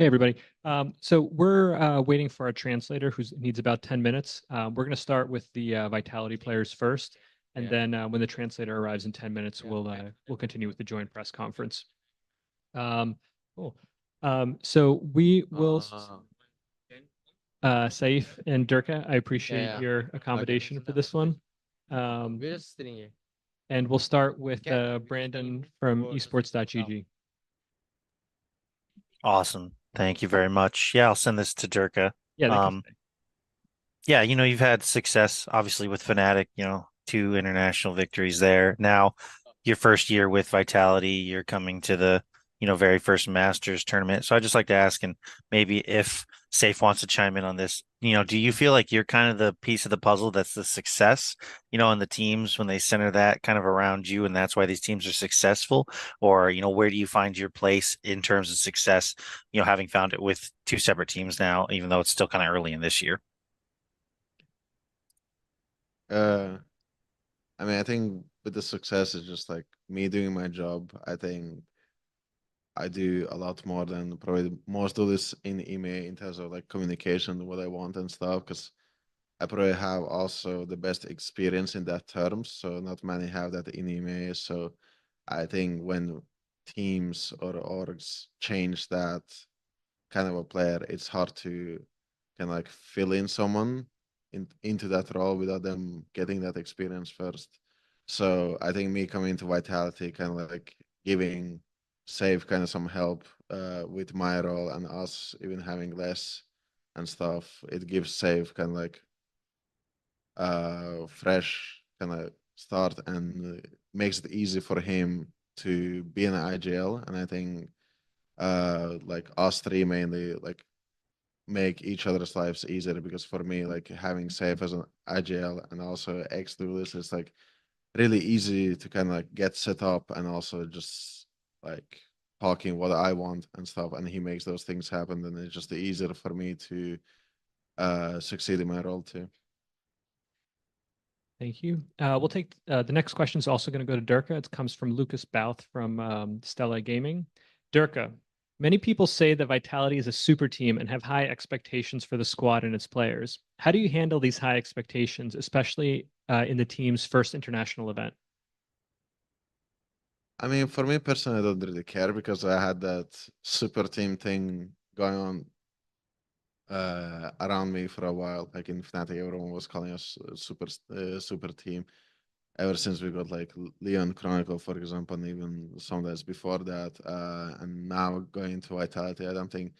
Hey, everybody. So we're waiting for our translator who needs about 10 minutes. We're going to start with the Vitality players first, and then when the translator arrives in 10 minutes, we'll continue with the joint press conference. Um, cool. So we will, Sayf and Derke, I appreciate your accommodation for this one. We're just sitting here. And we'll start with Brandon from esports.gg. Awesome. Thank you very much. Yeah, I'll send this to Durka. Yeah, they can stay. Yeah, you've had success obviously with Fnatic, two international victories there. Now, your first year with Vitality, you're coming to the, very first Masters tournament. So I'd just like to ask, and maybe if Safe wants to chime in on this, do you feel like you're kind of the piece of the puzzle that's the success, and the teams when they center that kind of around you, and that's why these teams are successful? Or, where do you find your place in terms of success, having found it with two separate teams now, even though it's still kind of early in this year? Uh, I think with the success is just like me doing my job. I think I do a lot more than probably most do this in email in terms of like communication, what I want and stuff. Because I probably have also the best experience in that terms. So not many have that in email. So I think when teams or orgs change that kind of a player, it's hard to kind of like fill in someone into that role without them getting that experience first. So I think me coming to Vitality, kind of like giving Save kind of some help with my role and us even having less and stuff, it gives Save kind of like fresh kind of start and makes it easy for him to be in IGL. And I think like us three mainly like make each other's lives easier because for me like having Safe as an IGL and also X duelist is like really easy to kind of like get set up and also just like talking what I want and stuff, and he makes those things happen, then it's just easier for me to succeed in my role too. Thank you. We'll take the next question is also going to go to Durka. It comes from Lucas Bouth from Stella Gaming. Durka, many people say that Vitality is a super team and have high expectations for the squad and its players. How do you handle these high expectations, especially in the team's first international event? I mean, for me personally, I don't really care because I had that super team thing going on around me for a while. Like in Fnatic, everyone was calling us super team. Ever since we got like Leon Chronicle, for example, and even some that's before that, and now going to Vitality, I don't think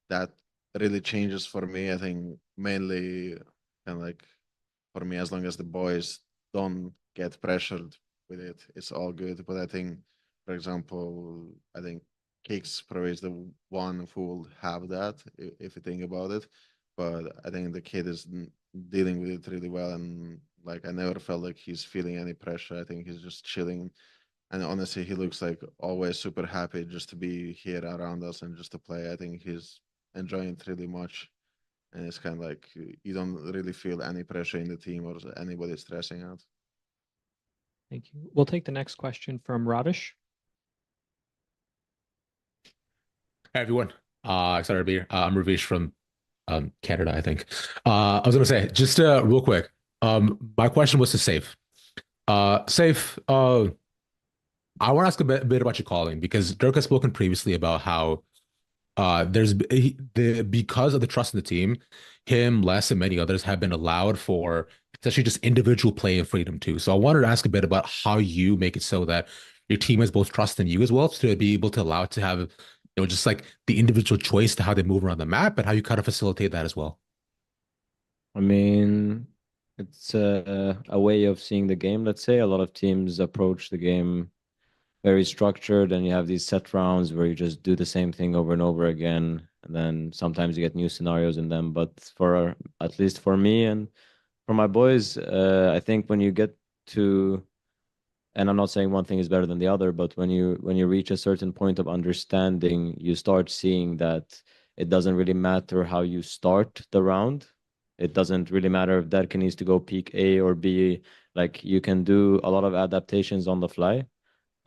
that really changes for me. I think mainly kind of like for me, as long as the boys don't get pressured with it, it's all good. But I think, for example, I think Kicks probably is the one who will have that if you think about it. But I think the kid is dealing with it really well, and like I never felt like he's feeling any pressure. I think he's just chilling, and honestly, he looks like always super happy just to be here around us and just to play. I think he's enjoying it really much, and it's kind of like you don't really feel any pressure in the team or anybody stressing out. Thank you. We'll take the next question from Ravish. Hey everyone, excited to be here. I'm Ravish from Canada, I think. I was gonna say just real quick. My question was to Safe. Safe. I want to ask a bit about your calling because Dirk has spoken previously about how because of the trust in the team, him, Les, and many others have been allowed for essentially just individual play and freedom too. So I wanted to ask a bit about how you make it so that your team has both trust in you as well to be able to allow it to have, just like the individual choice to how they move around the map and how you kind of facilitate that as well. I mean, it's a way of seeing the game, let's say. A lot of teams approach the game very structured, and you have these set rounds where you just do the same thing over and over again. And then sometimes you get new scenarios in them. But for at least for me and for my boys, I think when you get to, and I'm not saying one thing is better than the other, but when you reach a certain point of understanding, you start seeing that it doesn't really matter how you start the round. It doesn't really matter if Derke needs to go peak A or B. Like you can do a lot of adaptations on the fly.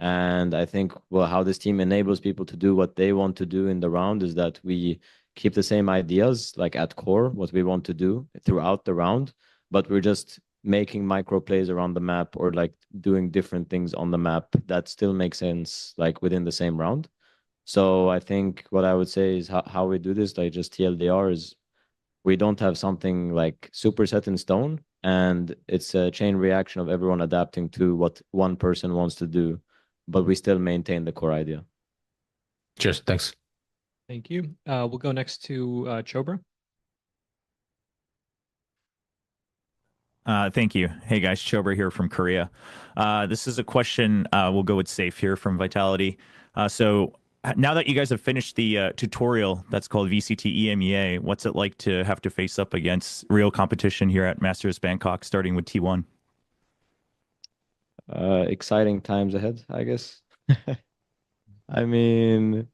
And I think, well, how this team enables people to do what they want to do in the round is that we keep the same ideas, like at core, what we want to do throughout the round, but we're just making micro plays around the map or like doing different things on the map that still make sense, like within the same round. So I think what I would say is how we do this, like just TLDR, is we don't have something like super set in stone, and it's a chain reaction of everyone adapting to what one person wants to do, but we still maintain the core idea. Cheers. Thanks. Thank you. We'll go next to Chobra. Thank you. Hey guys, Chober here from Korea. This is a question. We'll go with Sayf here from Vitality. So now that you guys have finished the tutorial that's called VCT EMEA, what's it like to have to face up against real competition here at Masters Bangkok, starting with T1? Exciting times ahead, I guess. I mean,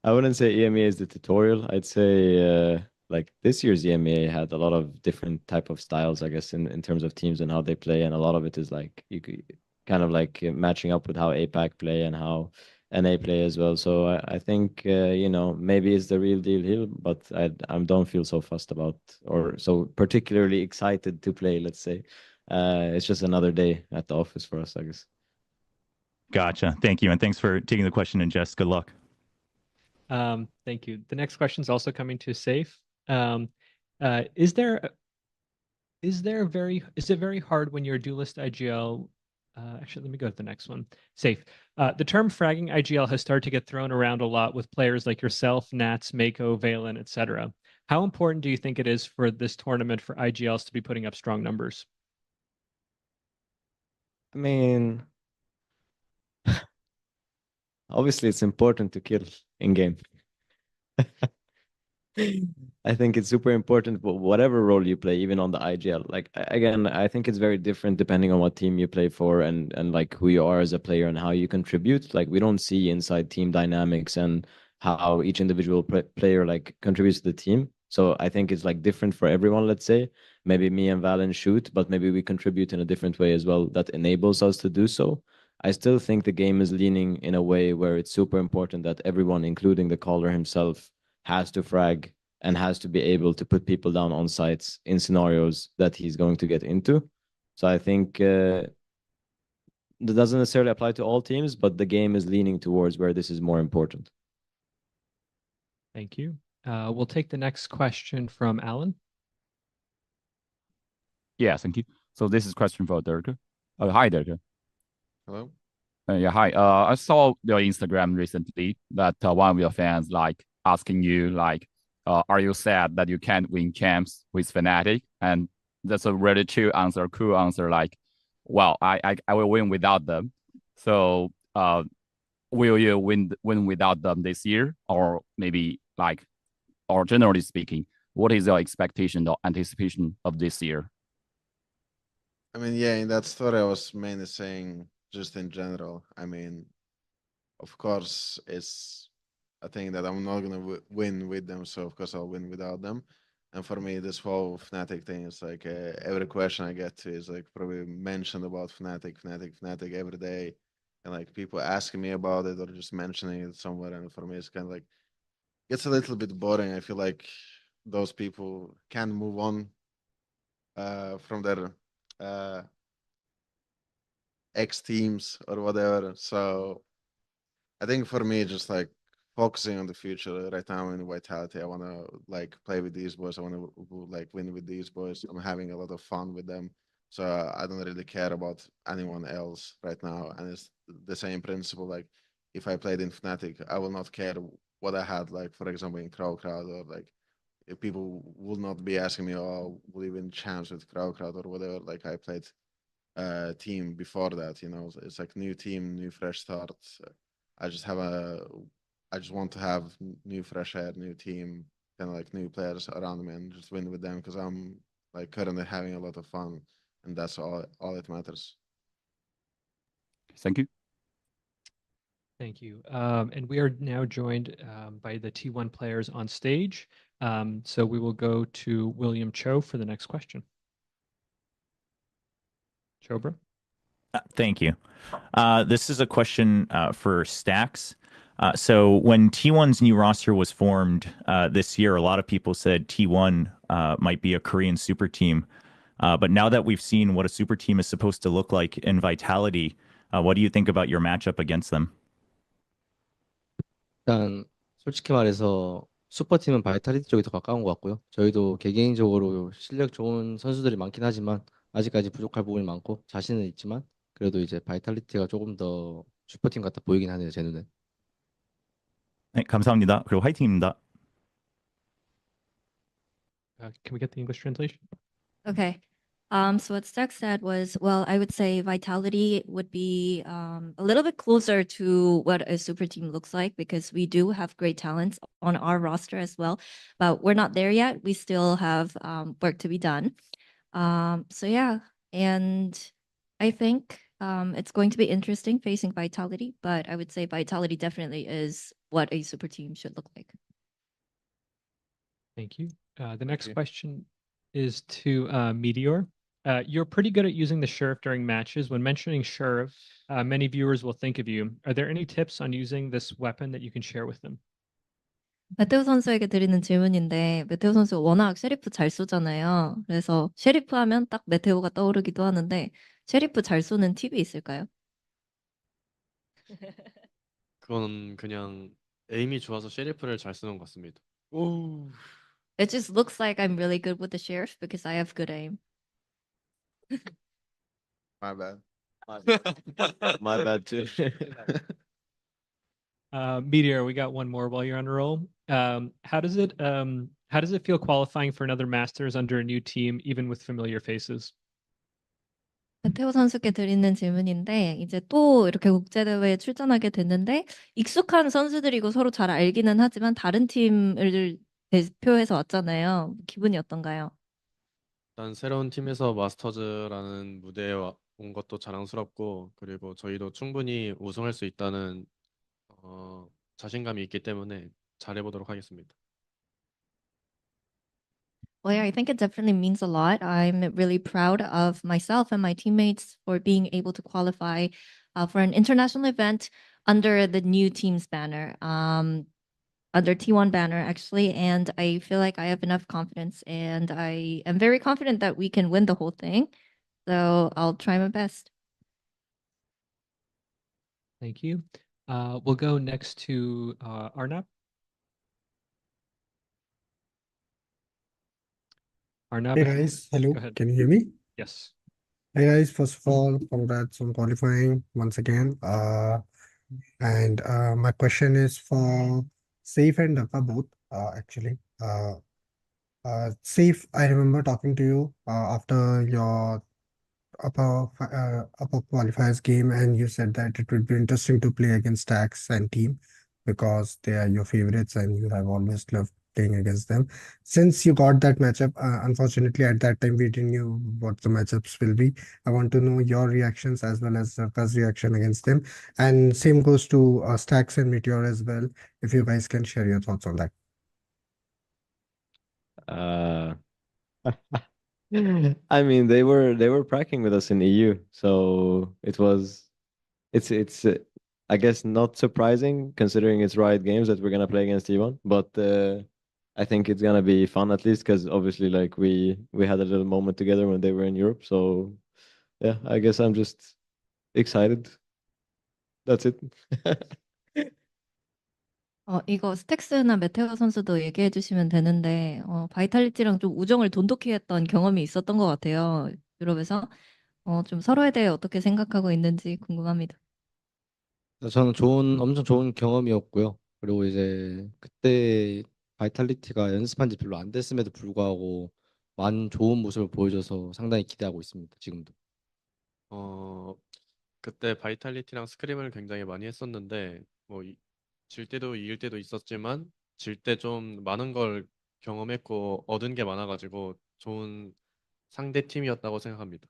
I wouldn't say EMEA is the tutorial. I'd say like this year's EMEA had a lot of different type of styles, I guess, in terms of teams and how they play, and a lot of it is like you could kind of like matching up with how APAC play and how NA play as well. So I think you know, maybe it's the real deal here, but I don't feel so fussed about or so particularly excited to play. Let's say it's just another day at the office for us, I guess. Gotcha. Thank you. And thanks for taking the question, and Jess, good luck. Thank you. The next question is also coming to Sayf. Is it very hard when you're a duelist IGL? Actually, let me go to the next one. Sayf. The term fragging IGL has started to get thrown around a lot with players like yourself, Nats, Mako, Valen, etc. How important do you think it is for this tournament for IGLs to be putting up strong numbers? I mean, obviously it's important to kill in game. I think it's super important, but whatever role you play, even on the IGL. Like again, I think it's very different depending on what team you play for and like who you are as a player and how you contribute. Like we don't see inside team dynamics and how each individual player like contributes to the team. So I think it's like different for everyone. Let's say maybe me and Valen shoot, but maybe we contribute in a different way as well that enables us to do so. I still think the game is leaning in a way where it's super important that everyone, including the caller himself, has to frag and has to be able to put people down on sites in scenarios that he's going to get into. So I think that doesn't necessarily apply to all teams, but the game is leaning towards where this is more important. Thank you. We'll take the next question from Alan. Yeah, thank you. So this is a question for Derke. Hi, Derke. Hello. Yeah, hi. I saw your Instagram recently that one of your fans like asking you like, are you sad that you can't win champs with Fnatic? And that's a really cool answer. Like, well, I will win without them. So, will you win without them this year, or maybe like, or generally speaking, what is your expectation or anticipation of this year? I mean, yeah, in that story, I was mainly saying just in general. I mean, of course, it's a thing that I'm not gonna win with them, so of course I'll win without them. And for me, this whole Fnatic thing is like every question I get to is like probably mentioned about Fnatic every day, and like people asking me about it or just mentioning it somewhere. And for me, it's kind of like it's a little bit boring. I feel like those people can move on from their X teams or whatever. So I think for me, just like focusing on the future right now in Vitality, I want to like play with these boys. I want to like win with these boys. I'm having a lot of fun with them. So I don't really care about anyone else right now. And it's the same principle. Like if I played in Fnatic, I will not care what I had, like, for example, in Crowd or like if people will not be asking me, oh, will you win champs with Crowd or whatever. Like I played team before that, you know, it's like new team, new fresh start. I just have a, I just want to have new fresh air, new team, kind of like new players around me and just win with them because I'm like currently having a lot of fun and that's all it matters. Thank you. Thank you. And we are now joined by the T1 players on stage. So we will go to William Cho for the next question. Chobra. Thank you. This is a question for Stax. So when T1's new roster was formed this year, a lot of people said T1 might be a Korean super team. But now that we've seen what a super team is supposed to look like in Vitality, what do you think about your matchup against them? 일단 솔직히 말해서 슈퍼팀은 바이탈리티 쪽이 더 가까운 것 같고요. 저희도 개개인적으로 실력 좋은 선수들이 많긴 하지만 아직까지 부족할 부분이 많고 자신은 있지만 그래도 이제 바이탈리티가 조금 더 슈퍼팀 같아 보이긴 하네요, 제 눈에. 네, 감사합니다. 그리고 화이팅입니다. Can we get the English translation? Okay. So what Stark said was, well, I would say Vitality would be a little bit closer to what a super team looks like because we do have great talents on our roster as well, but we're not there yet. We still have work to be done. So yeah, and I think it's going to be interesting facing Vitality, but I would say Vitality definitely is what a super team should look like. Thank you. The next question is to Meteor. You're pretty good at using the Sheriff during matches. When mentioning Sheriff, many viewers will think of you. Are there any tips on using this weapon that you can share with them? 메테오 선수에게 드리는 질문인데 메테오 선수가 워낙 셰리프 잘 쏘잖아요. 그래서 셰리프 하면 딱 메테오가 떠오르기도 하는데 셰리프 잘 쏘는 팁이 있을까요? 그건 그냥 에임이 좋아서 셰리프를 잘 쓰는 것 같습니다. 오. It just looks like I'm really good with the sheriff because I have good aim. My bad. My bad too. Meteor, we got one more while you're on a roll. How does it feel qualifying for another Masters under a new team, even with familiar faces? 메테오 선수께 드리는 질문인데 이제 또 이렇게 국제대회에 출전하게 됐는데 익숙한 선수들이고 서로 잘 알기는 하지만 다른 팀을 대표해서 왔잖아요. 기분이 어떤가요? 일단 새로운 팀에서 마스터즈라는 무대에 온 것도 자랑스럽고 그리고 저희도 충분히 우승할 수 있다는 자신감이 있기 때문에 잘해보도록 하겠습니다. Well, yeah, I think it definitely means a lot. I'm really proud of myself and my teammates for being able to qualify for an international event under the new team's banner, under T1 banner, actually. And I feel like I have enough confidence and I am very confident that we can win the whole thing. So I'll try my best. Thank you. We'll go next to Arnab. Arnab, Hey guys, hello. Go ahead. Can you hear me? Yes. Hey guys, first of all, congrats on qualifying once again. And my question is for Sayf and Derke both, actually. Sayf, I remember talking to you after your upper qualifiers game, and you said that it would be interesting to play against Stax and Team because they are your favorites and you have always loved playing against them. Since you got that matchup, unfortunately at that time we didn't know what the matchups will be. I want to know your reactions as well as Derke's reaction against them. And same goes to Stax and Meteor as well. If you guys can share your thoughts on that. I mean, they were pracking with us in EU, so it's I guess not surprising considering it's Riot Games that we're gonna play against T1, but I think it's gonna be fun at least because obviously like we had a little moment together when they were in Europe, so yeah, I guess I'm just excited. That's it. 이거 스택스나 메테오 선수도 얘기해 주시면 되는데 바이탈리티랑 좀 우정을 돈독히 했던 경험이 있었던 것 같아요. 유럽에서 좀 서로에 대해 어떻게 생각하고 있는지 궁금합니다. 저는 엄청 좋은 경험이었고요. 그리고 이제 그때 바이탈리티가 연습한 지 별로 안 됐음에도 불구하고 많은 좋은 모습을 보여줘서 상당히 기대하고 있습니다. 지금도. 그때 바이탈리티랑 스크림을 굉장히 많이 했었는데 뭐 질 때도 이길 때도 있었지만 질 때 좀 많은 걸 경험했고 얻은 게 많아가지고 좋은 상대 팀이었다고 생각합니다.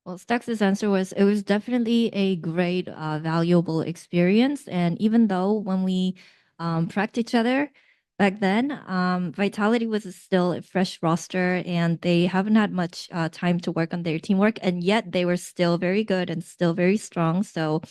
Well, Stax's answer was it was definitely a great, valuable experience. And even though when we practiced each other, back then, Vitality was still a fresh roster and they haven't had much time to work on their teamwork, and yet they were still very good and still very strong. So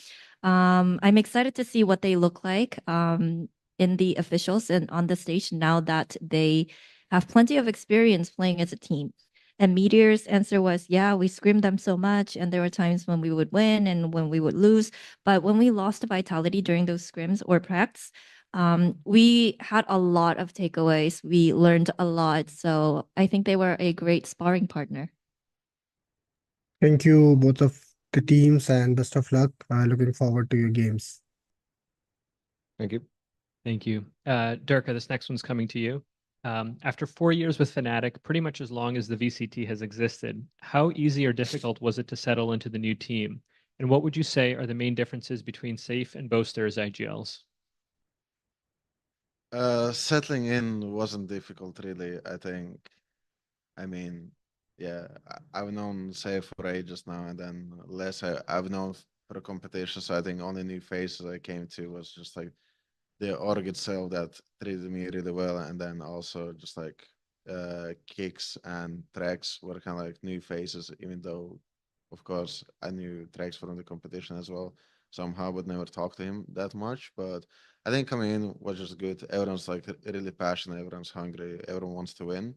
I'm excited to see what they look like in the officials and on the stage now that they have plenty of experience playing as a team. And Meteor's answer was, yeah, we scrimmed them so much, and there were times when we would win and when we would lose. But when we lost to Vitality during those scrims or precs, we had a lot of takeaways. We learned a lot. So I think they were a great sparring partner. Thank you, both of the teams, and best of luck. Looking forward to your games. Thank you. Thank you. Derke, this next one's coming to you. After 4 years with Fnatic, pretty much as long as the VCT has existed, how easy or difficult was it to settle into the new team? And what would you say are the main differences between Sayf and Boaster as IGLs? Settling in wasn't difficult, really. I think. I mean, yeah, I've known Sayf for ages now, and then less I've known for competition. So I think only new faces I came to was just like the org itself that treated me really well, and then also just like kicks and tracks were kind of like new faces, even though of course I knew tracks from the competition as well. Somehow would never talk to him that much, but I think coming in was just good. Everyone's like really passionate, everyone's hungry, everyone wants to win.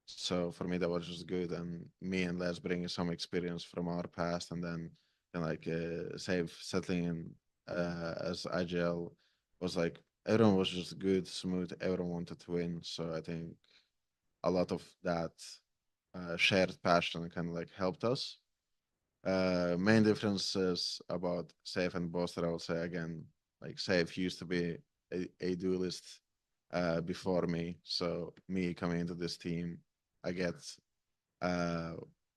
So for me that was just good, and me and Les bringing some experience from our past, and then like Sayf settling in as IGL was like everyone was just good, smooth. Everyone wanted to win. So I think a lot of that shared passion kind of like helped us. Main differences about Sayf and Boaster, I would say again, like Sayf used to be a duelist before me. So me coming into this team, I get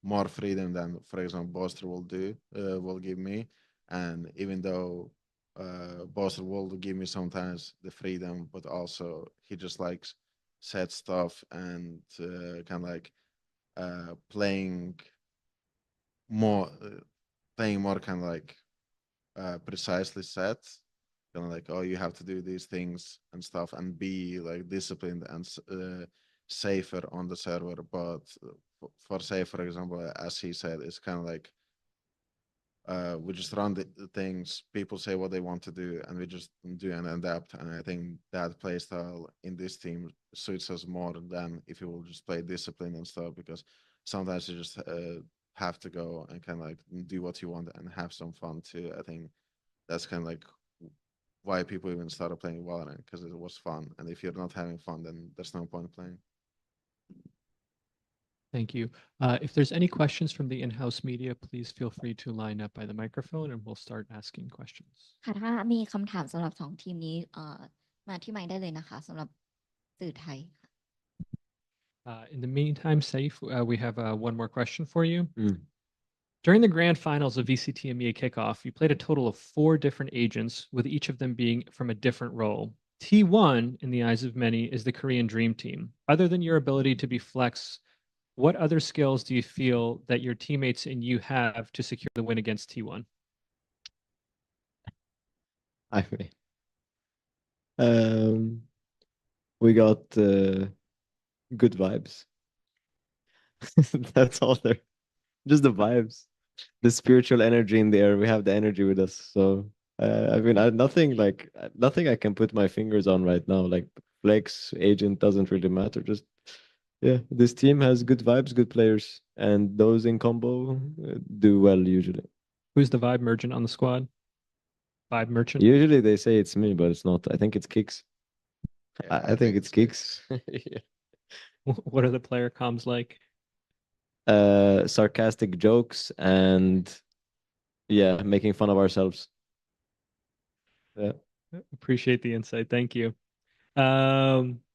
more freedom than, for example, Boaster will give me. And even though Boaster will give me sometimes the freedom, but also he just likes set stuff and kind of like playing more, kind of like precisely set. Kind of like, oh, you have to do these things and stuff, and be like disciplined and safer on the server. But for Sayf, for example, as he said, it's kind of like we just run the things, people say what they want to do, and we just do and adapt. And I think that play style in this team suits us more than if you will just play discipline and stuff, because sometimes you just have to go and kind of like do what you want and have some fun too. I think that's kind of like why people even started playing Valorant, because it was fun. And if you're not having fun, then there's no point playing. Thank you. If there's any questions from the in-house media, please feel free to line up by the microphone and we'll start asking questions. ค่ะถ้ามีคำถามสำหรับสองทีมนี้มาที่ไมค์ได้เลยนะคะสำหรับสื่อไทย In the meantime, Sayf, we have one more question for you. During the grand finals of VCT and EMEA kickoff, you played a total of 4 different agents, with each of them being from a different role. T1, in the eyes of many, is the Korean dream team. Other than your ability to be flex, what other skills do you feel that your teammates and you have to secure the win against T1? I mean, we got good vibes. That's all there. Just the vibes, the spiritual energy in the air. We have the energy with us. So I mean, nothing I can put my fingers on right now. Like flex agent doesn't really matter. Just yeah, this team has good vibes, good players, and those in combo do well usually. Who's the vibe merchant on the squad? Vibe merchant? Usually they say it's me, but it's not. I think it's Kicks. Yeah, I think it's Kicks. Yeah. What are the player comms like? Sarcastic jokes and yeah, making fun of ourselves. Yeah. Appreciate the insight. Thank you.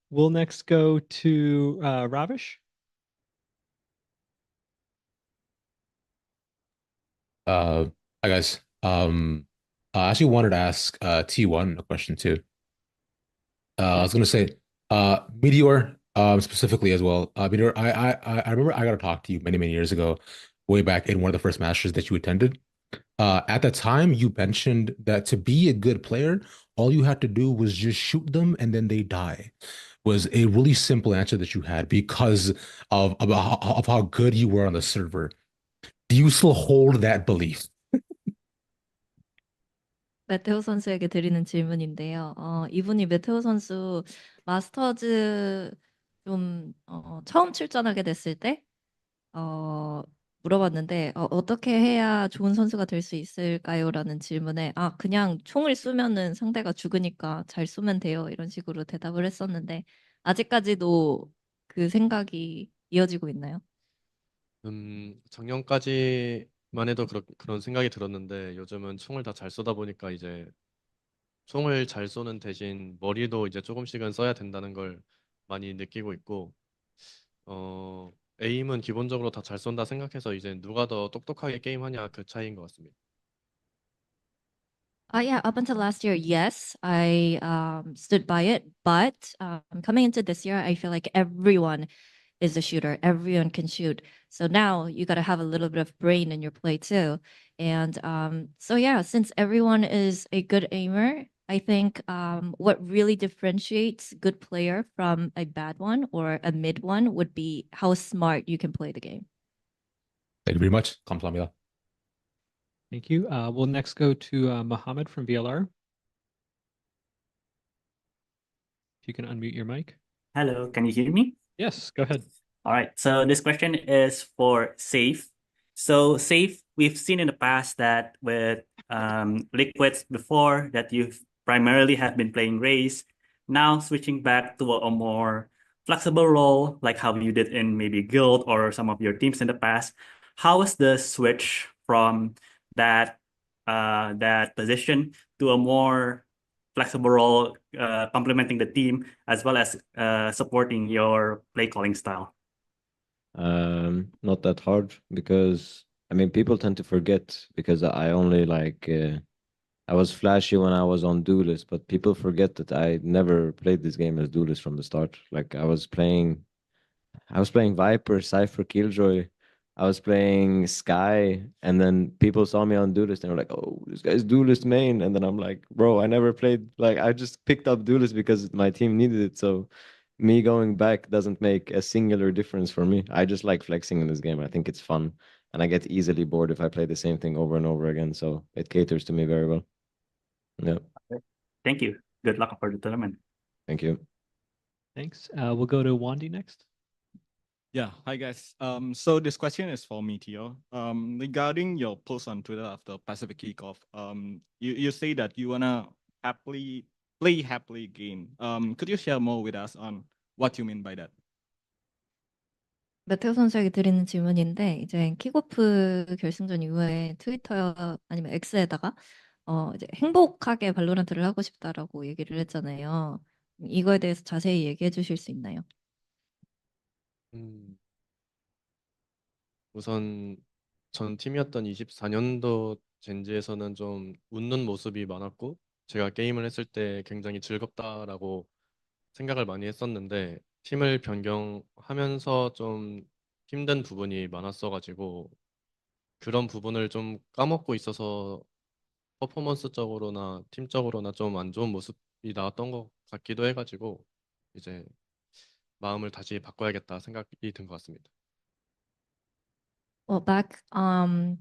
We'll next go to Ravish. Hi guys. I actually wanted to ask T1 a question too. I was gonna say Meteor specifically as well. Meteor, I remember I got to talk to you many years ago, way back in one of the first masters that you attended. At the time, you mentioned that to be a good player, all you had to do was just shoot them and then they die. Was a really simple answer that you had because of how good you were on the server. Do you still hold that belief? 메테오 선수에게 드리는 질문인데요. 이분이 메테오 선수 마스터즈 좀 처음 출전하게 됐을 때 물어봤는데 어떻게 해야 좋은 선수가 될 수 있을까요? 라는 질문에 그냥 총을 쏘면은 상대가 죽으니까 잘 쏘면 돼요. 이런 식으로 대답을 했었는데 아직까지도 그 생각이 이어지고 있나요? 작년까지만 해도 그런 생각이 들었는데 요즘은 총을 다 잘 쏘다 보니까 이제 총을 잘 쏘는 대신 머리도 이제 조금씩은 써야 된다는 걸 많이 느끼고 있고 에임은 기본적으로 다 잘 쏜다 생각해서 이제 누가 더 똑똑하게 게임하냐 그 차이인 것 같습니다. Yeah, up until last year, yes, I stood by it. But coming into this year, I feel like everyone is a shooter. Everyone can shoot. So now you got to have a little bit of brain in your play too. And so yeah, since everyone is a good aimer, I think what really differentiates good player from a bad one or a mid one would be how smart you can play the game. Thank you very much. 감사합니다. Thank you. We'll next go to Mohammed from VLR. If you can unmute your mic. Hello, can you hear me? Yes, go ahead. All right, so this question is for Sayf. So Sayf, we've seen in the past that with Liquids before that you've primarily have been playing Raze, now switching back to a more flexible role, like how you did in maybe Guild or some of your teams in the past. How was the switch from that position to a more flexible role, complementing the team as well as supporting your play calling style? Not that hard because I mean people tend to forget because I only I was flashy when I was on Duelist, but people forget that I never played this game as Duelist from the start. Like I was playing Viper, Cypher, Killjoy. I was playing Sky, and then people saw me on Duelist and were like, "Oh, this guy's Duelist main." And then I'm like, "Bro, I never played. Like, I just picked up Duelist because my team needed it. So, me going back doesn't make a singular difference for me. I just like flexing in this game. I think it's fun, and I get easily bored if I play the same thing over and over again. So it caters to me very well. Yeah. Thank you. Good luck for the tournament. Thank you. Thanks. We'll go to Wandy next. Yeah, hi guys. So this question is for Meteor. Regarding your post on Twitter after Pacific Kickoff, you say that you wanna play happily game. Could you share more with us on what you mean by that? 메테오 선수에게 드리는 질문인데 이제 킥오프 결승전 이후에 트위터 아니면 X에다가 이제 행복하게 발로란트를 하고 싶다라고 얘기를 했잖아요. 이거에 대해서 자세히 얘기해 주실 수 있나요? 우선 전 팀이었던 24년도 젠지에서는 좀 웃는 모습이 많았고 제가 게임을 했을 때 굉장히 즐겁다라고 생각을 많이 했었는데 팀을 변경하면서 좀 힘든 부분이 많았어가지고 그런 부분을 좀 까먹고 있어서 퍼포먼스적으로나 팀적으로나 좀 안 좋은 모습이 나왔던 것 같기도 해가지고 이제 마음을 다시 바꿔야겠다 생각이 든 것 같습니다. Well, back in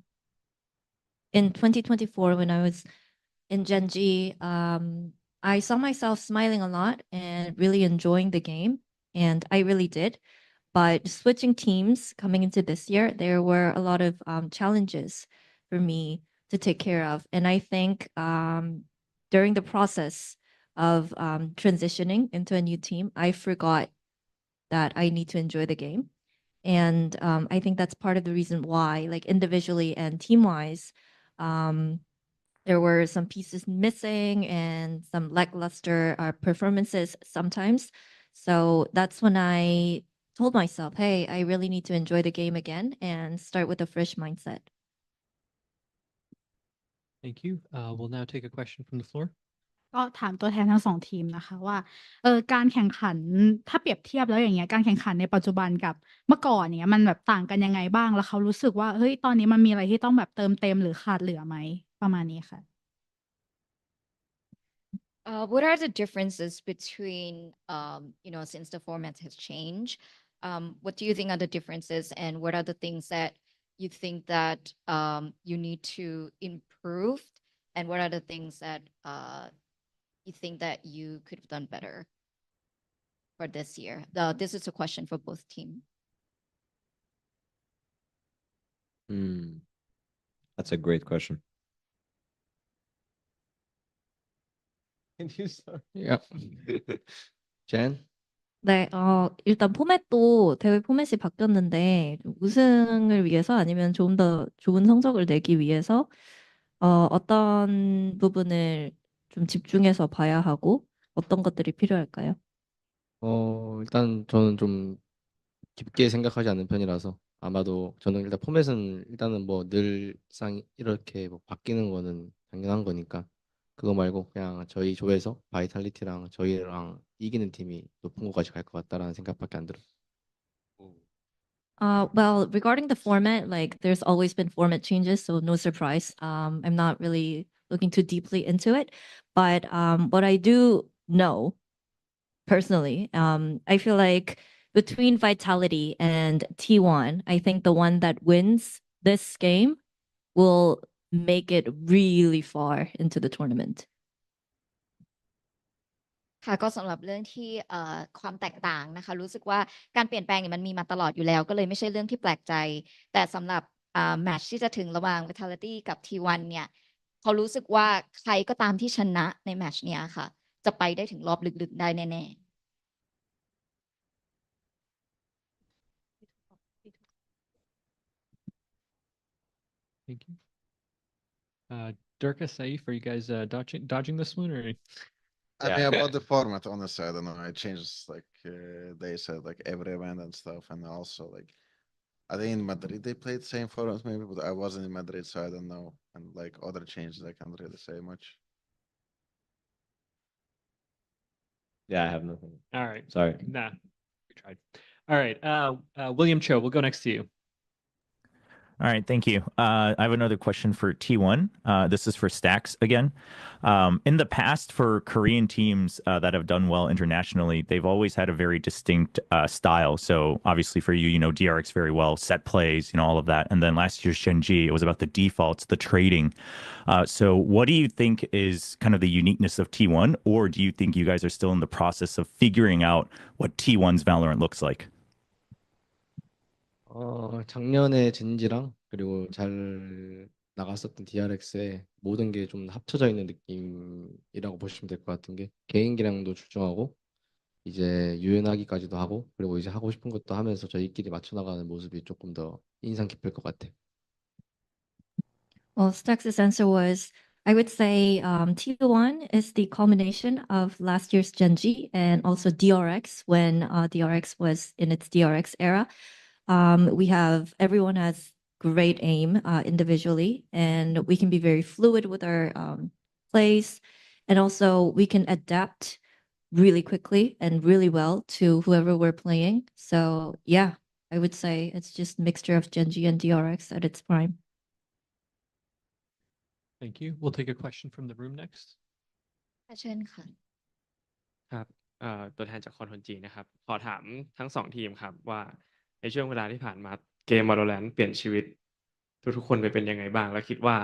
2024 when I was in Gen G, I saw myself smiling a lot and really enjoying the game, and I really did. But switching teams coming into this year, there were a lot of challenges for me to take care of. And I think during the process of transitioning into a new team, I forgot that I need to enjoy the game. And I think that's part of the reason why, like individually and team-wise, there were some pieces missing and some lackluster performances sometimes. So that's when I told myself, hey, I really need to enjoy the game again and start with a fresh mindset. Thank you. We'll now take a question from the floor. ก็ถามตัวแทนทั้งสองทีมนะคะว่าการแข่งขันถ้าเปรียบเทียบแล้วอย่างเงี้ยการแข่งขันในปัจจุบันกับเมื่อก่อนเนี้ยมันแบบต่างกันยังไงบ้างแล้วเขารู้สึกว่าเฮ้ยตอนนี้มันมีอะไรที่ต้องแบบเติมเต็มหรือขาดเหลือไหมประมาณนี้ค่ะ What are the differences between, since the format has changed, what do you think are the differences and what are the things that you think that you need to improve and what are the things that you think that you could have done better for this year? This is a question for both teams. That's a great question. Can you start? Yeah. Jen? 네, 일단 포맷도 대회 포맷이 바뀌었는데 우승을 위해서 아니면 좀 더 좋은 성적을 내기 위해서 어떤 부분을 좀 집중해서 봐야 하고 어떤 것들이 필요할까요? 일단 저는 좀 깊게 생각하지 않는 편이라서 아마도 저는 일단 포맷은 일단은 뭐 늘상 이렇게 뭐 바뀌는 거는 당연한 거니까 그거 말고 그냥 저희 조에서 바이탈리티랑 저희랑 이기는 팀이 높은 곳까지 갈 것 같다라는 생각밖에 안 들어요. Well, regarding the format, like there's always been format changes, so no surprise. I'm not really looking too deeply into it, but what I do know personally, I feel like between Vitality and T1, I think the one that wins this game will make it really far into the tournament. ค่ะก็สำหรับเรื่องที่ความแตกต่างนะคะรู้สึกว่าการเปลี่ยนแปลงเนี่ยมันมีมาตลอดอยู่แล้วก็เลยไม่ใช่เรื่องที่แปลกใจแต่สำหรับแมตช์ที่จะถึงระหว่าง Vitality กับ T1 เนี่ยเขารู้สึกว่าใครก็ตามที่ชนะในแมตช์เนี่ยค่ะจะไปได้ถึงรอบลึกๆได้แน่ๆ Thank you. Derke, Sayf, are you guys dodging this one or? I mean, about the format, honestly, I don't know. It changes like they said, like every event and stuff, and also like I think in Madrid they played the same format maybe, but I wasn't in Madrid, so I don't know. And like other changes, I can't really say much. Yeah, I have nothing. All right. Sorry. Nah, we tried. All right. William Cho, we'll go next to you. All right, thank you. I have another question for T1. This is for Stax again. In the past, for Korean teams that have done well internationally, they've always had a very distinct style. So obviously for you, you know DRX very well, set plays, you know, all of that. And then last year's Shenji, it was about the defaults, the trading. So what do you think is kind of the uniqueness of T1? Or do you think you guys are still in the process of figuring out what T1's Valorant looks like? 작년에 젠지랑 그리고 잘 나갔었던 DRX에 모든 게 좀 합쳐져 있는 느낌이라고 보시면 될 것 같은 게 개인기량도 출중하고 이제 유연하기까지도 하고 그리고 이제 하고 싶은 것도 하면서 저희끼리 맞춰 나가는 모습이 조금 더 인상 깊을 것 같아. Well, Stax's answer was, I would say T1 is the culmination of last year's Genji and also DRX when DRX was in its DRX era. Everyone has great aim individually, and we can be very fluid with our plays. And also we can adapt really quickly and really well to whoever we're playing. So yeah, I would say it's just a mixture of Genji and DRX at its prime. Thank you. We'll take a question from the room next. เชิญค่ะ ครับตัวแทนจากคอนทนจีนะครับขอถามทั้งสองทีมครับว่าในช่วงเวลาที่ผ่านมาเกม VALORANT เปลี่ยนชีวิตทุกๆคนไปเป็นยังไงบ้างแล้วคิดว่า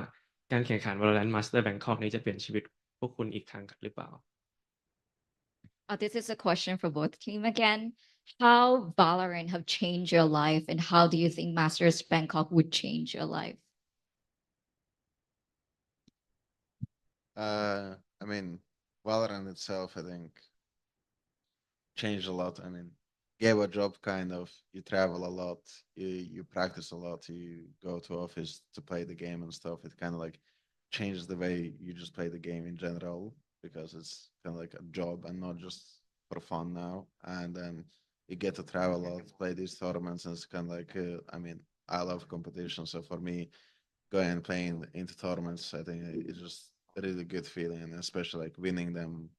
การแข่งขัน VALORANT Masters Bangkok นี้จะเปลี่ยนชีวิตพวกคุณอีกครั้งหรือเปล่า This is a question for both team again. How Valorant have changed your life and how do you think Masters Bangkok would change your life? I mean, Valorant itself, I think, changed a lot. I mean, gave a job kind of. You travel a lot. You practice a lot. You go to office to play the game and stuff. It kind of like changes the way you just play the game in general because it's kind of like a job and not just for fun now. And then you get to travel a lot, play these tournaments, and it's kind of like, I mean, I love competition. So for me, going and playing into tournaments, I think it's just a really good feeling, and especially like winning them,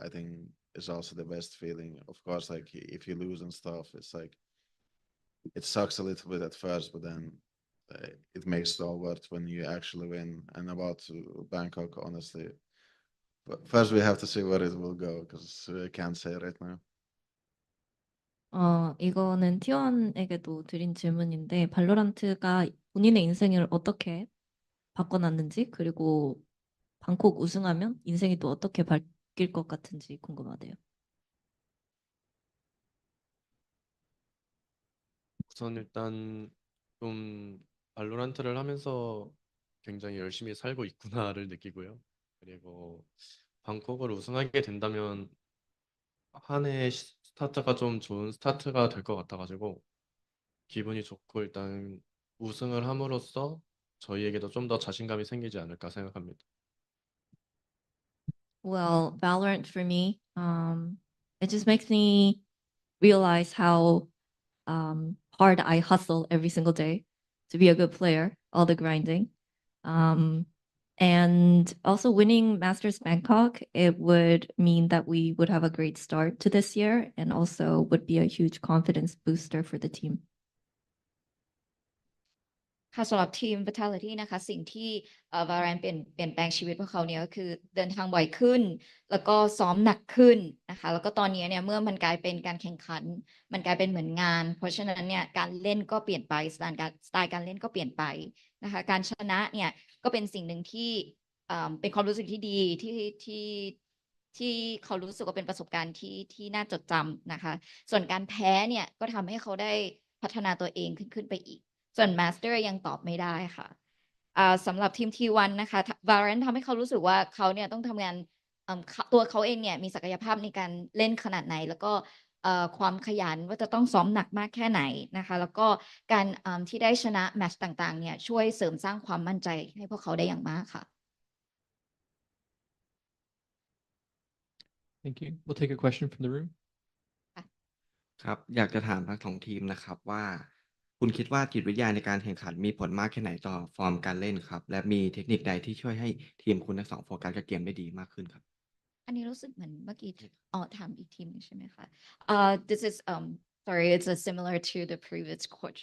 I think is also the best feeling. Of course, like if you lose and stuff, it's like it sucks a little bit at first, but then it makes it all worth when you actually win. And about Bangkok, honestly, But first, we have to see where it will go because we can't say right now. 이거는 티원에게도 드린 질문인데, 발로란트가 본인의 인생을 어떻게 바꿔놨는지, 그리고 방콕 우승하면 인생이 또 어떻게 바뀔 것 같은지 궁금하대요. 우선 일단 좀 발로란트를 하면서 굉장히 열심히 살고 있구나를 느끼고요. 그리고 방콕을 우승하게 된다면 한 해 스타트가 좀 좋은 스타트가 될 것 같아가지고 기분이 좋고 일단 우승을 함으로써 저희에게도 좀 더 자신감이 생기지 않을까 생각합니다. Well, Valorant for me, it just makes me realize how hard I hustle every single day to be a good player, all the grinding. And also winning Masters Bangkok, it would mean that we would have a great start to this year and also would be a huge confidence booster for the team. ค่ะสำหรับทีม Vitality นะคะสิ่งที่VALORANT เปลี่ยนแปลงชีวิตพวกเขาเนี่ยก็คือเดินทางบ่อยขึ้นแล้วก็ซ้อมหนักขึ้นนะคะแล้วก็ตอนนี้เนี่ยเมื่อมันกลายเป็นการแข่งขันมันกลายเป็นเหมือนงานเพราะฉะนั้นเนี่ยการเล่นก็เปลี่ยนไปสไตล์การเล่นก็เปลี่ยนไปนะคะการชนะเนี่ยก็เป็นสิ่งหนึ่งที่เป็นความรู้สึกที่ดีที่เขารู้สึกว่าเป็นประสบการณ์ที่น่าจดจำนะคะส่วนการแพ้เนี่ยก็ทำให้เขาได้พัฒนาตัวเองขึ้นไปอีกส่วน Master ยังตอบไม่ได้ค่ะสำหรับทีม T1 นะคะ VALORANT ทำให้เขารู้สึกว่าเขาเนี่ยต้องทำงานตัวเขาเองเนี่ยมีศักยภาพในการเล่นขนาดไหนแล้วก็ความขยันว่าจะต้องซ้อมหนักมากแค่ไหนนะคะแล้วก็การที่ได้ชนะแมตช์ต่างๆเนี่ยช่วยเสริมสร้างความมั่นใจให้พวกเขาได้อย่างมากค่ะ Thank you. We'll take a question from the room. ครับอยากจะถามทั้งสองทีมนะครับว่าคุณคิดว่าจิตวิทยาในการแข่งขันมีผลมากแค่ไหนต่อฟอร์มการเล่นครับและมีเทคนิคใดที่ช่วยให้ทีมคุณทั้งสองโฟกัสกับเกมได้ดีมากขึ้นครับอันนี้รู้สึกเหมือนเมื่อกี้ถามอีกทีมนึงใช่ไหมคะ this is sorry it's similar to the previous coach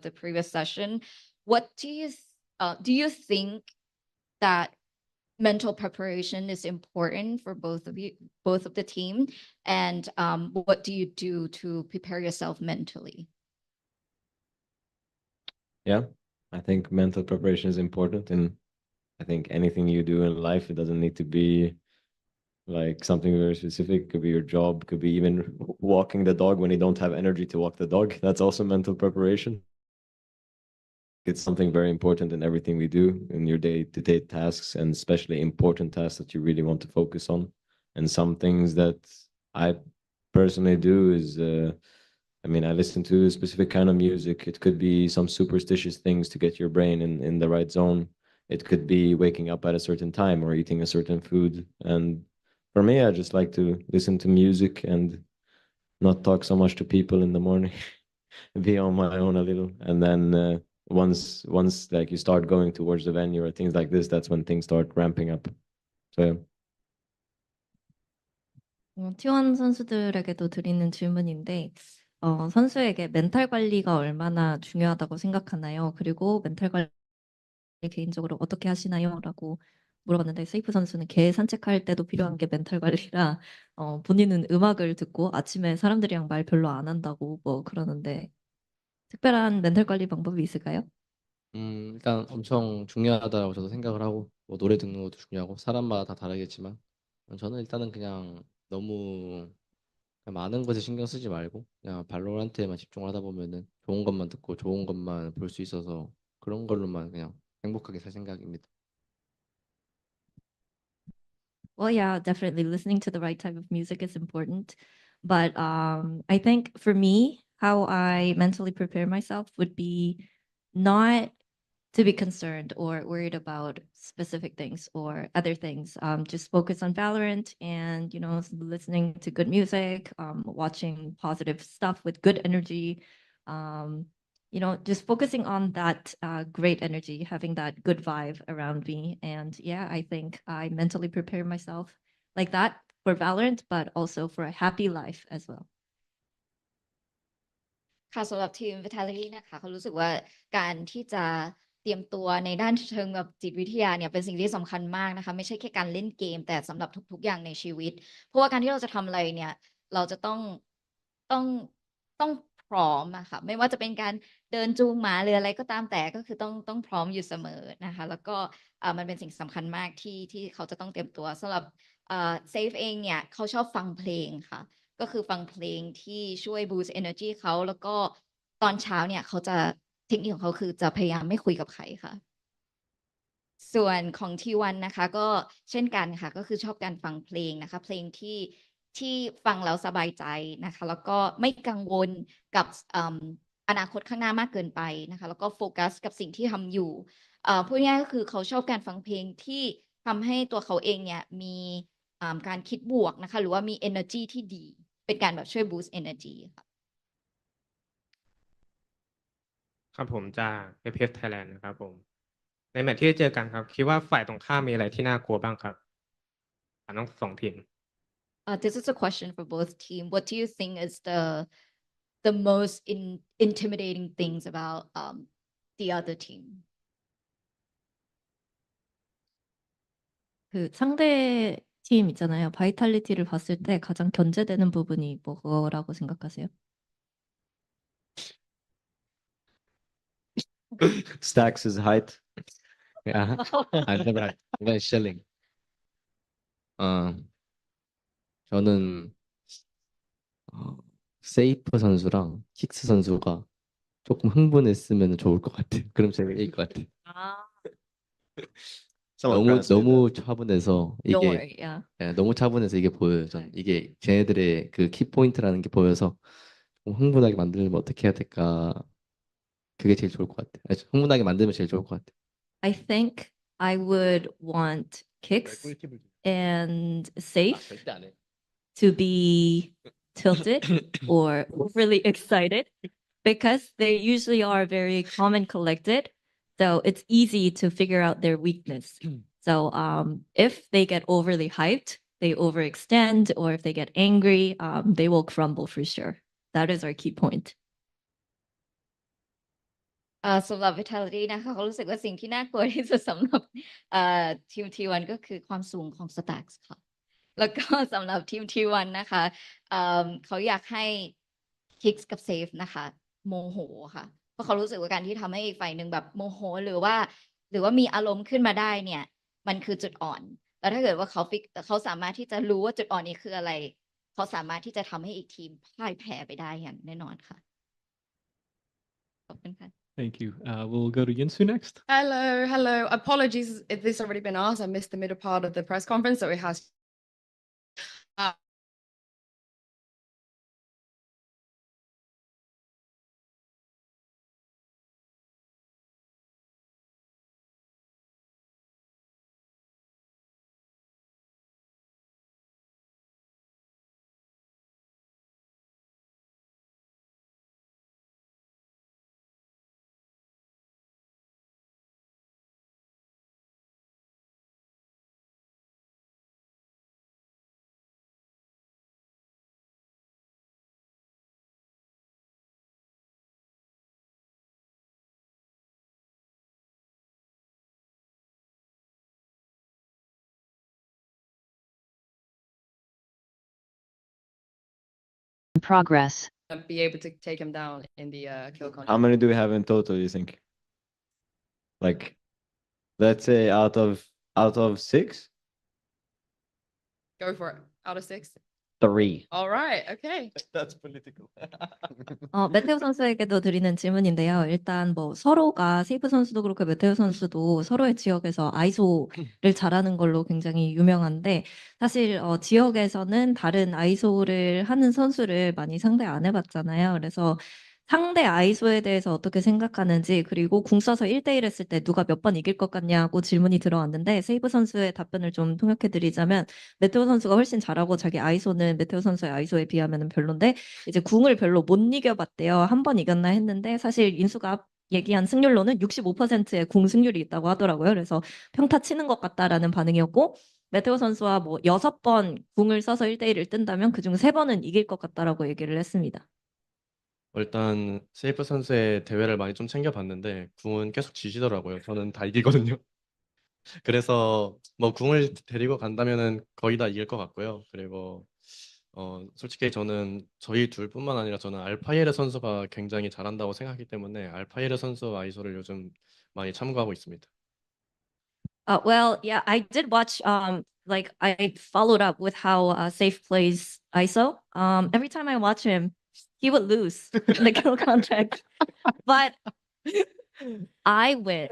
the previous session what do you think that mental preparation is important for both of the team and what do you do to prepare yourself mentally Yeah, I think mental preparation is important, and I think anything you do in life, it doesn't need to be like something very specific. It could be your job, could be even walking the dog when you don't have energy to walk the dog. That's also mental preparation. It's something very important in everything we do in your day-to-day tasks, and especially important tasks that you really want to focus on. And some things that I personally do is I mean, I listen to a specific kind of music. It could be some superstitious things to get your brain in the right zone. It could be waking up at a certain time or eating a certain food. And for me, I just like to listen to music and not talk so much to people in the morning, be on my own a little. And then once like you start going towards the venue or things like this, that's when things start ramping up. So yeah. T1 선수들에게도 드리는 질문인데, 선수에게 멘탈 관리가 얼마나 중요하다고 생각하나요? 그리고 멘탈 관리 개인적으로 어떻게 하시나요? 라고 물어봤는데, 세이프 선수는 개 산책할 때도 필요한 게 멘탈 관리라, 본인은 음악을 듣고 아침에 사람들이랑 말 별로 안 한다고 뭐 그러는데, 특별한 멘탈 관리 방법이 있을까요? 일단 엄청 중요하다고 저도 생각을 하고 뭐 노래 듣는 것도 중요하고 사람마다 다 다르겠지만 저는 일단은 그냥 너무 그냥 많은 것에 신경 쓰지 말고 그냥 발로란트에만 집중을 하다 보면은 좋은 것만 듣고 좋은 것만 볼 수 있어서 그런 걸로만 그냥 행복하게 살 생각입니다. Well, yeah, definitely listening to the right type of music is important. But I think for me, how I mentally prepare myself would be not to be concerned or worried about specific things or other things. Just focus on Valorant and, listening to good music, watching positive stuff with good energy. Just focusing on that great energy, having that good vibe around me. And yeah, I think I mentally prepare myself like that for Valorant, but also for a happy life as well. ค่ะสำหรับทีม Vitality นะคะเขารู้สึกว่าการที่จะ เตรียมตัวในด้านเชิงแบบจิตวิทยาเนี่ยเป็นสิ่งที่สำคัญมากนะคะไม่ใช่แค่การเล่นเกมแต่สำหรับทุกๆอย่างในชีวิตเพราะว่าการที่เราจะทำอะไรเนี่ยเราจะต้องต้องพร้อมอะค่ะไม่ว่าจะเป็นการเดินจูงหมาหรืออะไรก็ตามแต่ก็คือต้องพร้อมอยู่เสมอนะคะแล้วก็มันเป็นสิ่งสำคัญมากที่เขาจะต้องเตรียมตัวสำหรับเซฟเองเนี่ยเขาชอบฟังเพลงค่ะก็คือฟังเพลงที่ช่วย boost energy เขาแล้วก็ตอนเช้าเนี่ยเขาจะเทคนิคของเขาคือจะพยายามไม่คุยกับใครค่ะส่วนของทีวันนะคะก็เช่นกันค่ะก็คือชอบการฟังเพลงนะคะเพลงที่ฟังแล้วสบายใจนะคะแล้วก็ไม่กังวลกับอนาคตข้างหน้ามากเกินไปนะคะแล้วก็โฟกัสกับสิ่งที่ทำอยู่พูดง่ายๆก็คือเขาชอบการฟังเพลงที่ทำให้ตัวเขาเองเนี่ยมีการคิดบวกนะคะหรือว่ามี energy ที่ดีเป็นการแบบช่วย boost energy ค่ะ ครับผมจาก FF Thailand นะครับผมในแมตช์ที่เจอกันครับคิดว่าฝ่ายตรงข้ามมีอะไรที่น่ากลัวบ้างครับทั้งสองทีม This is a question for both team. What do you think is the most intimidating things about the other team? 그 상대 팀 있잖아요. 바이탈리티를 봤을 때 가장 견제되는 부분이 뭐라고 생각하세요? Stax's height. Yeah. I've never had. I'm going shelling. 저는 세이프 선수랑 킥스 선수가 조금 흥분했으면 좋을 것 같아요. 그럼 제가 이길 것 같아요. 너무 차분해서 Don't 이게 worry, yeah. 너무 차분해서 이게 보여요. 전 이게 쟤네들의 그 키포인트라는 게 보여서 좀 흥분하게 만들면 어떻게 해야 될까? 그게 제일 좋을 것 같아요. 흥분하게 만들면 제일 좋을 것 같아요. I think I would want Kicks and Safe to be tilted or really excited because they usually are very calm and collected. So it's easy to figure out their weakness. So if they get overly hyped, they overextend, or if they get angry, they will crumble for sure. That is our key point. สำหรับ Vitality นะคะเขารู้สึกว่าสิ่งที่น่ากลัวที่สุดสำหรับทีม T1 ก็คือความสูงของ stax ค่ะแล้วก็สำหรับทีม T1 นะคะเขาอยากให้ Kicks กับ Safe นะคะโมโหค่ะเพราะเขารู้สึกว่าการที่ทำให้อีกฝ่ายหนึ่งแบบโมโหหรือว่ามีอารมณ์ขึ้นมาได้เนี่ยมันคือจุดอ่อนแล้วถ้าเกิดว่าเขาสามารถที่จะรู้ว่าจุดอ่อนนี้คืออะไรเขาสามารถที่จะทำให้อีกทีมพ่ายแพ้ไปได้อย่างแน่นอนค่ะขอบคุณค่ะ Thank you. We'll go to Yinsu next. Hello. Apologies if this already been asked. I missed the middle part of the press conference, so it has. Progress. Be able to take him down in the kill count. How many do we have in total, you think? Like, let's say out of 6? Go for it. Out of 6. 3. All right. Okay. That's political. 메테오 선수에게도 드리는 질문인데요. 일단 뭐 서로가 세이프 선수도 그렇고 메테오 선수도 서로의 지역에서 아이소를 잘하는 걸로 굉장히 유명한데 사실 지역에서는 다른 아이소를 하는 선수를 많이 상대 안 해봤잖아요. 그래서 상대 아이소에 대해서 어떻게 생각하는지 그리고 궁 써서 1대1 했을 때 누가 몇 번 이길 것 같냐고 질문이 들어왔는데 세이브 선수의 답변을 좀 통역해 드리자면 메테오 선수가 훨씬 잘하고 자기 아이소는 메테오 선수의 아이소에 비하면 별론데 이제 궁을 별로 못 이겨봤대요. 한 번 이겼나 했는데 사실 인수가 얘기한 승률로는 65%의 궁 승률이 있다고 하더라고요. 그래서 평타 치는 것 같다라는 반응이었고 메테오 선수와 뭐 6번 궁을 써서 1대1을 뜬다면 그중 3번은 이길 것 같다라고 얘기를 했습니다. 일단 세이프 선수의 대회를 많이 좀 챙겨봤는데 궁은 계속 지시더라고요. 저는 다 이기거든요. 그래서 뭐 궁을 데리고 간다면은 거의 다 이길 것 같고요. 그리고 솔직히 저는 저희 둘뿐만 아니라 저는 알파이에르 선수가 굉장히 잘한다고 생각하기 때문에 알파이에르 선수 아이소를 요즘 많이 참고하고 있습니다. Well, yeah, I did watch. Like I followed up with how Safe plays ISO. Every time I watch him, he would lose in the kill contract, but I win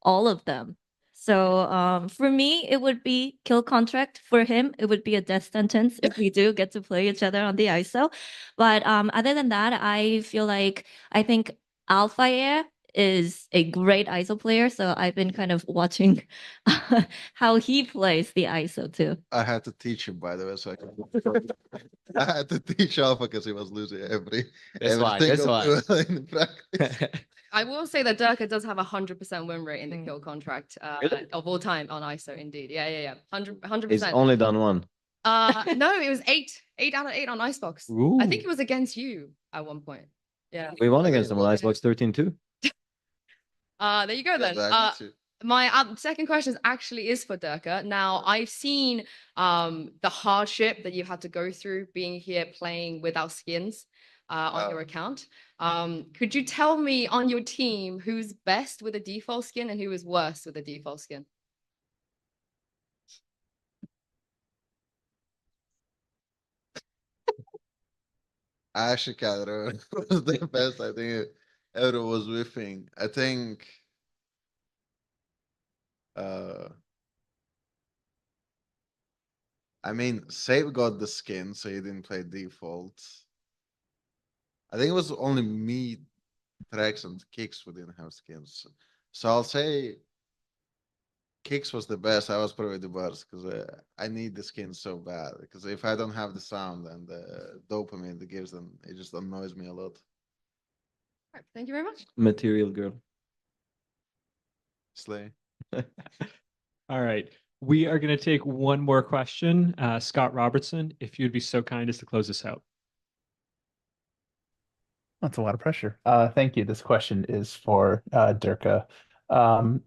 all of them. So for me, it would be kill contract. For him, it would be a death sentence if we do get to play each other on the ISO. But other than that, I feel like I think Alpha is a great ISO player. So I've been kind of watching how he plays the ISO too. I had to teach him, by the way, so I can. I had to teach Alpha because he was losing every single duel in practice. I will say that Derke does have 100% win rate in the kill contract of all time on ISO. Indeed, yeah, 100%. He's only done one. No, it was 8 out of 8 on Icebox. I think it was against you at one point. Yeah. We won against him on Icebox 13 too. There you go then. My second question actually is for Derke. Now, I've seen the hardship that you've had to go through being here playing without skins on your account. Could you tell me on your team who's best with a default skin and who is worse with a default skin? I actually can't remember who was the best. I think everyone was whiffing. I think I mean Save got the skin, so he didn't play default. I think it was only me, Trex, and Kicks who didn't have skins. So I'll say Kicks was the best. I was probably the worst because I need the skin so bad. Because if I don't have the sound and the dopamine that gives them, it just annoys me a lot. Right, thank you very much. Material girl. Slay. All right. We are going to take one more question. Scott Robertson, if you'd be so kind as to close this out. That's a lot of pressure. Thank you. This question is for Derke. I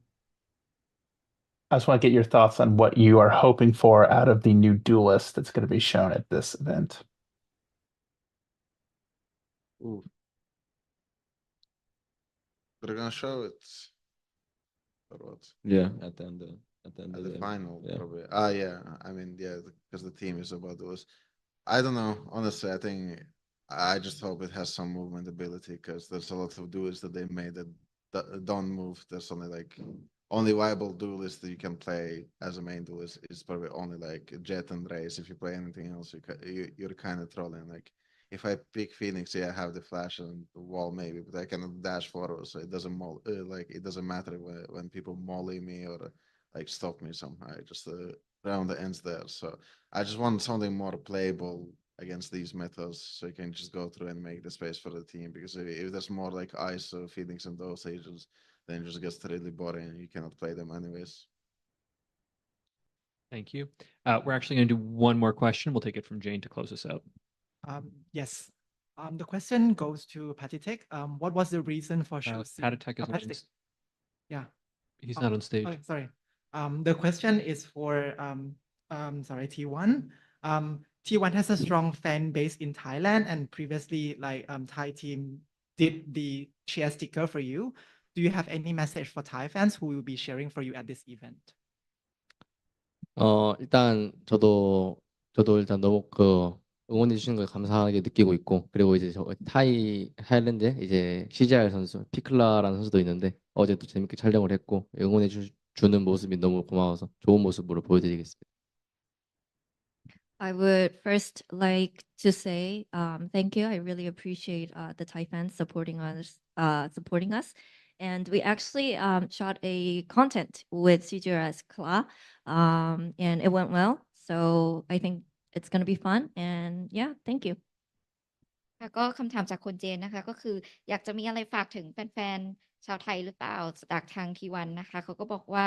just want to get your thoughts on what you are hoping for out of the new duelist that's going to be shown at this event. Ooh. They're gonna show it. Or what? Yeah, at the end of the final, yeah. probably. Yeah. I mean, yeah, because the team is about those. I don't know. Honestly, I think I just hope it has some movement ability because there's a lot of duels that they made that don't move. There's only like only viable duelist that you can play as a main duelist is probably only like Jet and Raze. If you play anything else, you're kind of trolling. Like if I pick Phoenix, yeah, I have the flash and the wall maybe, but I cannot dash forward, so it doesn't like it doesn't matter when people molly me or like stop me somehow. Just round the ends there. So I just want something more playable against these metas, so you can just go through and make the space for the team. Because if there's more like ISO, Phoenix, and those agents, then it just gets really boring and you cannot play them anyways. Thank you. We're actually going to do one more question. We'll take it from Jane to close us out. Yes. The question goes to Patitek. What was the reason for choosing? Patitek is Patitek. Yeah. He's not on stage. Okay, sorry. The question is for sorry, T1. T1 has a strong fan base in Thailand, and previously, like Thai team did the cheer sticker for you. Do you have any message for Thai fans who will be cheering for you at this event? 일단 저도 일단 너무 응원해 주시는 걸 감사하게 느끼고 있고, 그리고 이제 저 타일랜드 이제 CGR 선수 피클라라는 선수도 있는데 어제 또 재밌게 촬영을 했고 응원해 주는 모습이 너무 고마워서 좋은 모습으로 보여드리겠습니다. I would first like to say thank you. I really appreciate the Thai fans supporting us. And we actually shot a content with CGRS Kla, and it went well. So I think it's going to be fun. And yeah, thank you. ก็คำถามจากคนเจนนะคะก็คืออยากจะมีอะไรฝากถึงแฟนๆชาวไทยหรือเปล่าจากทางทีวันนะคะเขาก็บอกว่า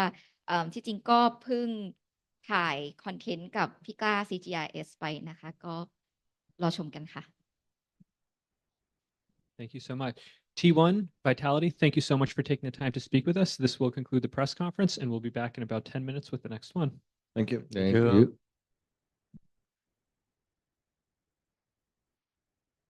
ที่จริงก็เพิ่งถ่ายคอนเทนต์กับพี่กล้า CGRS ไปนะคะก็รอชมกันค่ะ Thank you so much. T1, Vitality, thank you so much for taking the time to speak with us. This will conclude the press conference, and we'll be back in about 10 minutes with the next one. Thank you. Thank you.